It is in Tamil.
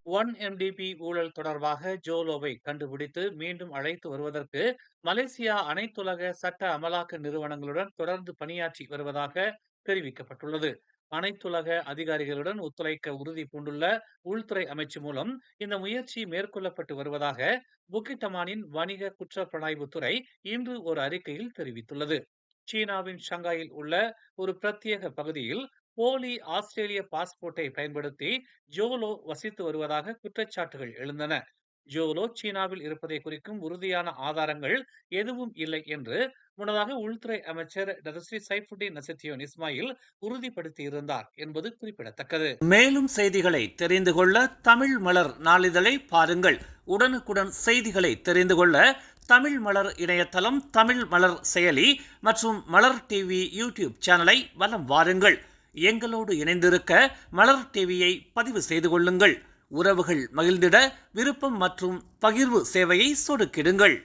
1MDB ஊழல் தொடர்பாக ஜோலோவை கண்டுபிடித்து மீண்டும் அழைத்து வருவதற்கு மலேசியா அனைத்துலக சட்ட அமலாக்க நிறுவனங்களுடன் தொடர்ந்து பணியாற்றி வருவதாக தெரிவிக்கப்பட்டுள்ளது. அனைத்துலக அதிகாரிகளுடன் ஒத்துழைக்க உறுதி பூண்டுள்ள உள்துறை அமைச்சு மூலம் இந்த முயற்சி மேற்கொள்ளப்பட்டு வருவதாக புக்கிட்டமானின் வணிக குற்றப்புலனாய்வு துறை இன்று ஒரு அறிக்கையில் தெரிவித்துள்ளது. சீனாவின் ஷங்காயில் உள்ள ஒரு பிரத்யேக பகுதியில் போலி ஆஸ்திரேலிய பாஸ்போர்ட்டை பயன்படுத்தி ஜோலோ வசித்து வருவதாக குற்றச்சாட்டுகள் எழுந்தன. ஜோலோ சீனாவில் இருப்பதை குறிக்கும் உறுதியான ஆதாரங்கள் எதுவும் இல்லை என்று முன்னதாக உள்துறை அமைச்சர் டதஸ்ரீ சைஃபுddin நசுத்தியோன் இஸ்மாயில் உறுதிப்படுத்தியிருந்தார் என்பது குறிப்பிடத்தக்கது. மேலும் செய்திகளை தெரிந்து கொள்ள தமிழ் மலர் நாளிதழை பாருங்கள். உடனுக்குடன் செய்திகளை தெரிந்து கொள்ள தமிழ் மலர் இணையதளம், தமிழ் மலர் செயலி மற்றும் மலர் டிவி யூடியூப் சேனலை வலம் வாருங்கள். எங்களோடு இணைந்திருக்க மலர் டிவியை பதிவு செய்து கொள்ளுங்கள். உறவுகள் மகிழ்ந்திட விருப்பம் மற்றும் பகிர்வு சேவையை சொடுக்கிடுங்கள்.